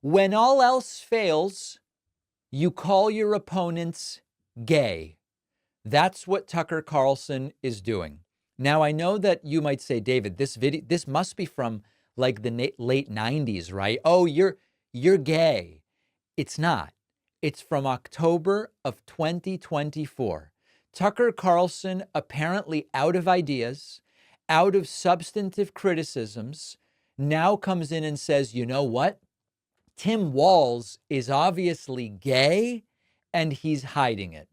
When all else fails, you call your opponents gay. That's what Tucker Carlson is doing. Now, I know that you might say, David, this must be from like the late 90s, right? Oh, you're gay. It's not. It's from October of 2024. Tucker Carlson, apparently out of ideas, out of substantive criticisms, now comes in and says, you know what? Tim Walz is obviously gay and he's hiding it.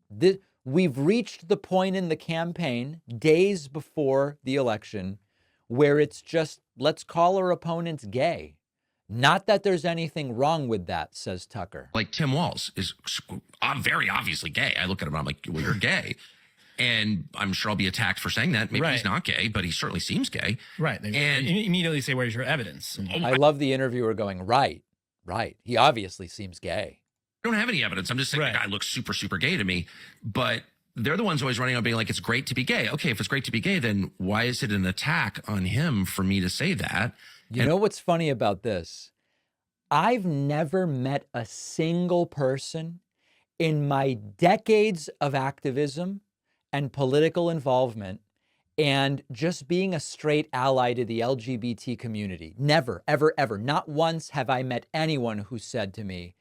We've reached the point in the campaign, days before the election, where it's just, let's call our opponents gay. Not that there's anything wrong with that, says Tucker. Like Tim Walz is very obviously gay. I look at him, I'm like, well, you're gay. And I'm sure I'll be attacked for saying that. Maybe he's not gay, but he certainly seems gay. Right. And immediately say, where's your evidence? I love the interviewer going, right. He obviously seems gay. I don't have any evidence. I'm just saying the guy looks super, super gay to me. But they're the ones always running on being like, it's great to be gay. Okay, if it's great to be gay, then why is it an attack on him for me to say that? You know what's funny about this? I've never met a single person in my decades of activism and political involvement and just being a straight ally to the LGBT community. Never, ever, ever. Not once have I met anyone who said to me,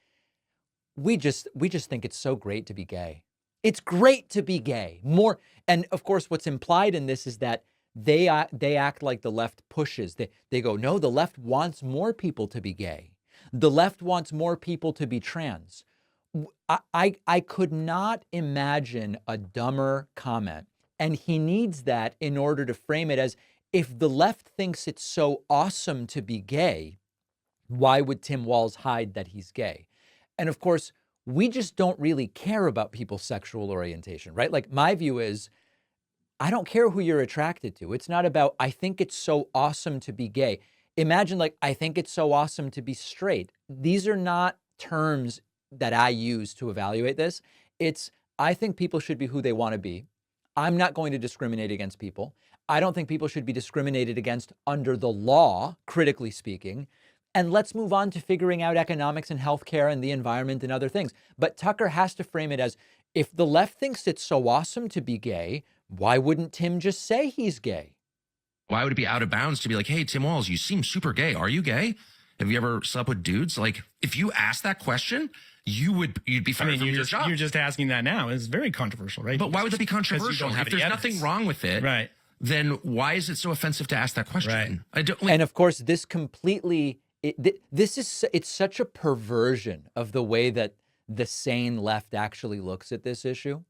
we just think it's so great to be gay. It's great to be gay. More, and of course, what's implied in this is that they act like the left pushes. They go, no, the left wants more people to be gay. The left wants more people to be trans. I could not imagine a dumber comment. And he needs that in order to frame it as, if the left thinks it's so awesome to be gay, why would Tim Walz hide that he's gay? And of course, we just don't really care about people's sexual orientation, right? Like, my view is, I don't care who you're attracted to. It's not about, I think it's so awesome to be gay. Imagine, like, I think it's so awesome to be straight. These are not terms that I use to evaluate this. It's, I think people should be who they want to be. I'm not going to discriminate against people. I don't think people should be discriminated against under the law, critically speaking. And let's move on to figuring out economics and healthcare and the environment and other things. But Tucker has to frame it as, if the left thinks it's so awesome to be gay, why wouldn't Tim just say he's gay? Why would it be out of bounds to be like, hey, Tim Walz, you seem super gay. Are you gay? Have you ever slept with dudes? Like, if you ask that question, you'd be fired from your job. You're just asking that now. It's very controversial, right? But why would that be controversial? If there's nothing wrong with it, right, then why is it so offensive to ask that question? Right. I don't, and of course, this completely, it's such a perversion of the way that the sane left actually looks at this issue.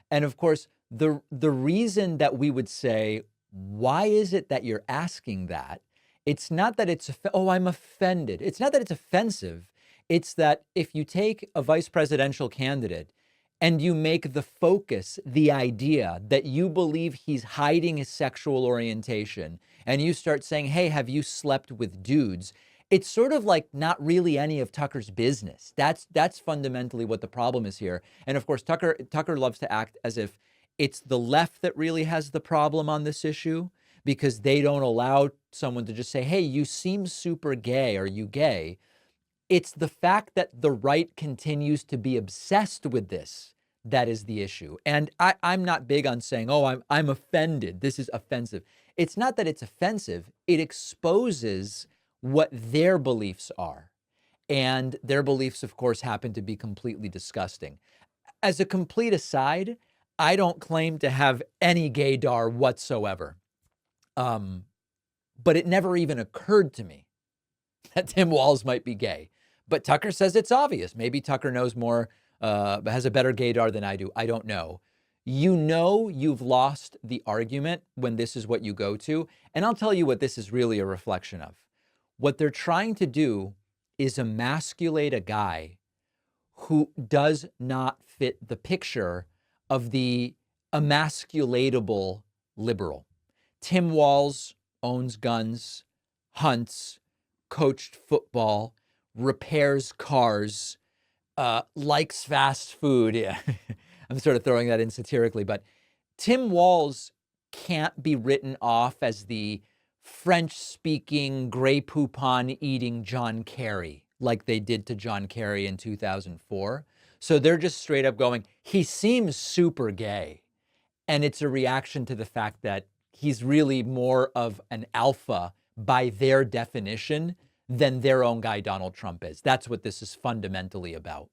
And of course, the reason that we would say, why is it that you're asking that? It's not that it's, oh, I'm offended. It's not that it's offensive. It's that if you take a vice presidential candidate and you make the focus the idea that you believe he's hiding his sexual orientation, and you start saying, hey, have you slept with dudes? It's sort of like not really any of Tucker's business. That's fundamentally what the problem is here. And of course, Tucker loves to act as if it's the left that really has the problem on this issue, because they don't allow someone to just say, hey, you seem super gay. Are you gay? It's the fact that the right continues to be obsessed with this that is the issue. And I'm not big on saying, oh, I'm offended. This is offensive. It's not that it's offensive. It exposes what their beliefs are. And their beliefs, of course, happen to be completely disgusting. As a complete aside, I don't claim to have any gaydar whatsoever. But it never even occurred to me that Tim Walz might be gay. But Tucker says it's obvious. Maybe Tucker knows more, has a better gaydar than I do. I don't know. You know you've lost the argument when this is what you go to. And I'll tell you what this is really a reflection of. What they're trying to do is emasculate a guy who does not fit the picture of the emasculatable liberal. Tim Walz owns guns, hunts, coached football, repairs cars, likes fast food. Yeah. I'm sort of throwing that in satirically, but Tim Walz can't be written off as the French-speaking, Grey Poupon-eating John Kerry. like they did to John Kerry in 2004. So they're just straight up going, he seems super gay. And it's a reaction to the fact that he's really more of an alpha by their definition than their own guy Donald Trump is. That's what this is fundamentally about.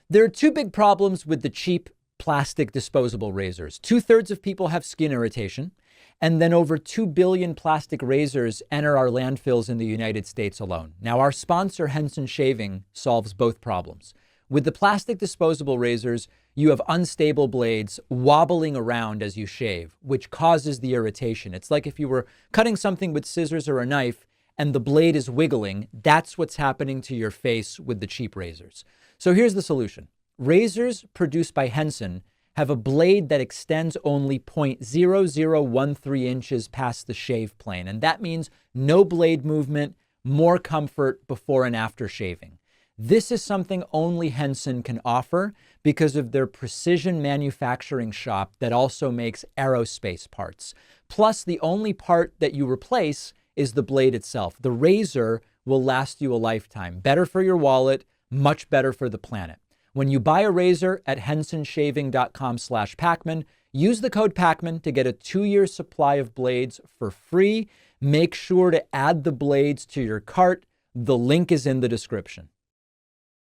There are two big problems with the cheap plastic disposable razors. 2/3 of people have skin irritation, and then over 2 billion plastic razors enter our landfills in the United States alone. Now, our sponsor, Henson Shaving, solves both problems. With the plastic disposable razors, you have unstable blades wobbling around as you shave, which causes the irritation. It's like if you were cutting something with scissors or a knife and the blade is wiggling. That's what's happening to your face with the cheap razors. So here's the solution. Razors produced by Henson have a blade that extends only 0.0013 inches past the shave plane. And that means no blade movement, more comfort before and after shaving. This is something only Henson can offer because of their precision manufacturing shop that also makes aerospace parts. Plus, the only part that you replace is the blade itself. The razor will last you a lifetime. Better for your wallet, much better for the planet. When you buy a razor at hensonshaving.com/Pacman, use the code Pacman to get a 2-year supply of blades for free. Make sure to add the blades to your cart. The link is in the description.